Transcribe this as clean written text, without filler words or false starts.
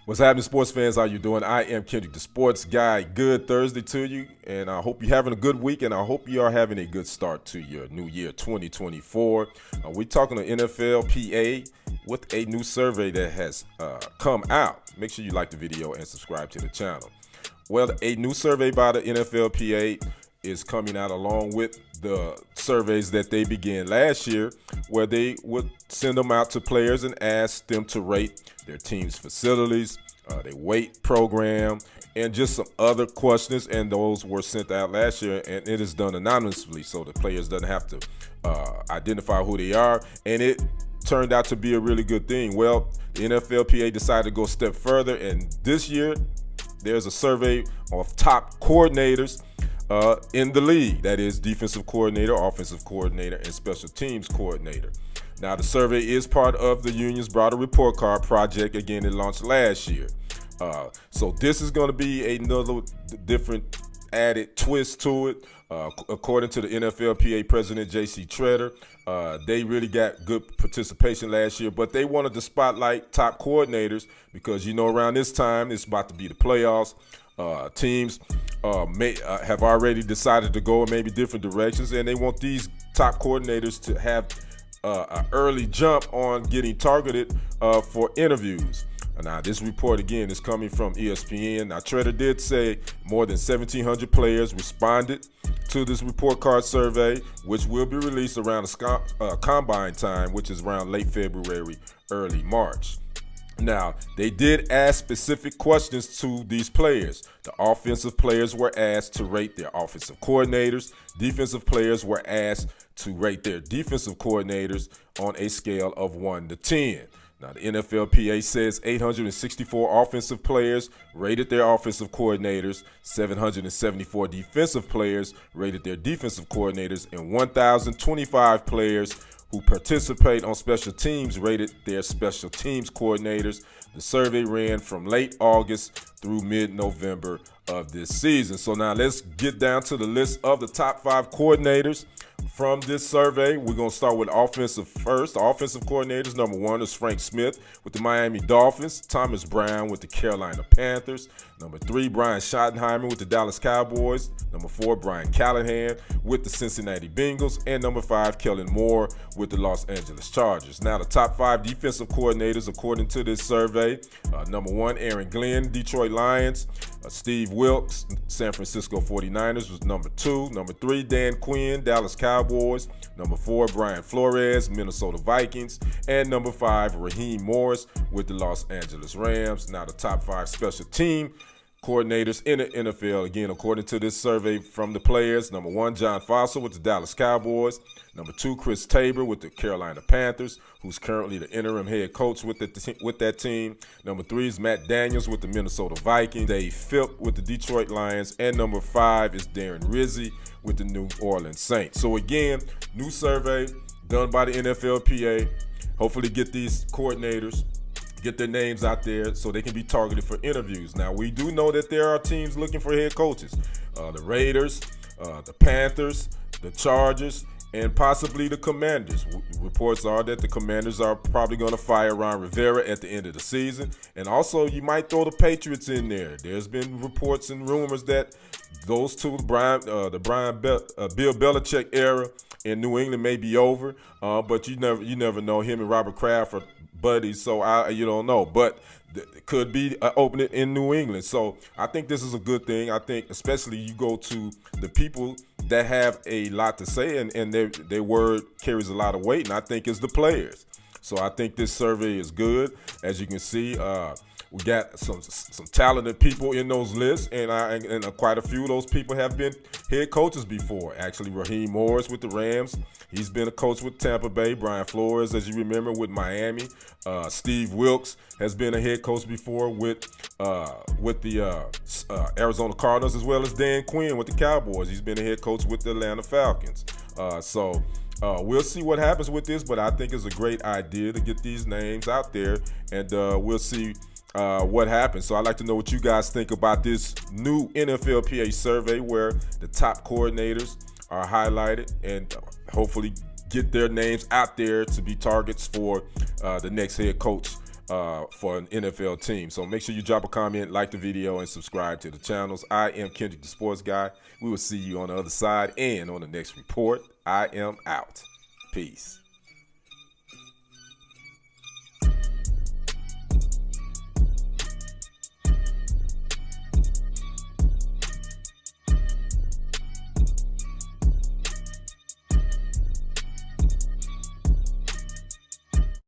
What's happening, sports fans? How you doing? I am Kendrick, the sports guy. Good Thursday to you, and I hope you're having a good week, and I hope you are having a good start to your new year, 2024. We're talking to NFLPA with a new survey that has come out. Make sure you like the video and subscribe to the channel. Well, a new survey by the NFLPA is coming out along with the surveys that they began last year, where they would send them out to players and ask them to rate their team's facilities, their weight program, and just some other questions. And those were sent out last year, and it is done anonymously, so the players doesn't have to identify who they are. And it turned out to be a really good thing. Well, the NFLPA decided to go a step further, and this year there's a survey of top coordinators in the league. That is defensive coordinator, offensive coordinator, and special teams coordinator. Now, the survey is part of the union's broader report card project. Again, it launched last year. So this is going to be another different added twist to it. According to the NFLPA president, J.C. Tretter, they really got good participation last year, but they wanted to spotlight top coordinators because, around this time, it's about to be the playoffs. Teams may have already decided to go in maybe different directions, and they want these top coordinators to have an early jump on getting targeted for interviews. Now, this report, again, is coming from ESPN. Now, Tretter did say more than 1,700 players responded to this report card survey, which will be released around the combine time, which is around late February, early March. Now, they did ask specific questions to these players. The offensive players were asked to rate their offensive coordinators. Defensive players were asked to rate their defensive coordinators on a scale of 1 to 10. Now, the NFLPA says 864 offensive players rated their offensive coordinators, 774 defensive players rated their defensive coordinators, and 1,025 players who participate on special teams rated their special teams coordinators. The survey ran from late August through mid-November of this season. So now let's get down to the list of the top 5 coordinators from this survey. We're going to start with offensive first. The offensive coordinators, number 1 is Frank Smith with the Miami Dolphins, Thomas Brown with the Carolina Panthers, number 3, Brian Schottenheimer with the Dallas Cowboys, number 4, Brian Callahan with the Cincinnati Bengals, and number 5, Kellen Moore with the Los Angeles Chargers. Now, the top 5 defensive coordinators according to this survey, number 1, Aaron Glenn, Detroit Lions, Steve Wilks, San Francisco 49ers was number 2, number 3, Dan Quinn, Dallas Cowboys, number 4, Brian Flores, Minnesota Vikings, and number 5, Raheem Morris with the Los Angeles Rams. Now, the top 5 special team coordinators in the NFL, again, according to this survey from the players, number 1, John Fossil with the Dallas Cowboys, number 2, Chris Tabor with the Carolina Panthers, who's currently the interim head coach with that team. Number 3 is Matt Daniels with the Minnesota Vikings, Dave Philp with the Detroit Lions, and number 5 is Darren Rizzi with the New Orleans Saints. So again, new survey done by the NFLPA. Hopefully get these coordinators, get their names out there so they can be targeted for interviews. Now, we do know that there are teams looking for head coaches. The Raiders, the Panthers, the Chargers, and possibly the Commanders. Reports are that the Commanders are probably going to fire Ron Rivera at the end of the season. And also, you might throw the Patriots in there. There's been reports and rumors that those two, the Bill Belichick era in New England may be over. But you never know. Him and Robert Kraft are buddies, so you don't know. But it could be an opening in New England. So I think this is a good thing. I think especially you go to the people that have a lot to say, and their word carries a lot of weight, and I think it's the players. So I think this survey is good. As you can see, we got some talented people in those lists, and quite a few of those people have been head coaches before. Actually, Raheem Morris with the Rams, he's been a coach with Tampa Bay. Brian Flores, as you remember, with Miami. Steve Wilks has been a head coach before with the Arizona Cardinals, as well as Dan Quinn with the Cowboys. He's been a head coach with the Atlanta Falcons. We'll see what happens with this, but I think it's a great idea to get these names out there, and we'll see what happens. So I'd like to know what you guys think about this new NFLPA survey where the top coordinators are highlighted and hopefully get their names out there to be targets for the next head coach for an NFL team. So make sure you drop a comment, like the video, and subscribe to the channels. I am Kendrick the Sports Guy. We will see you on the other side and on the next report. I am out. Peace.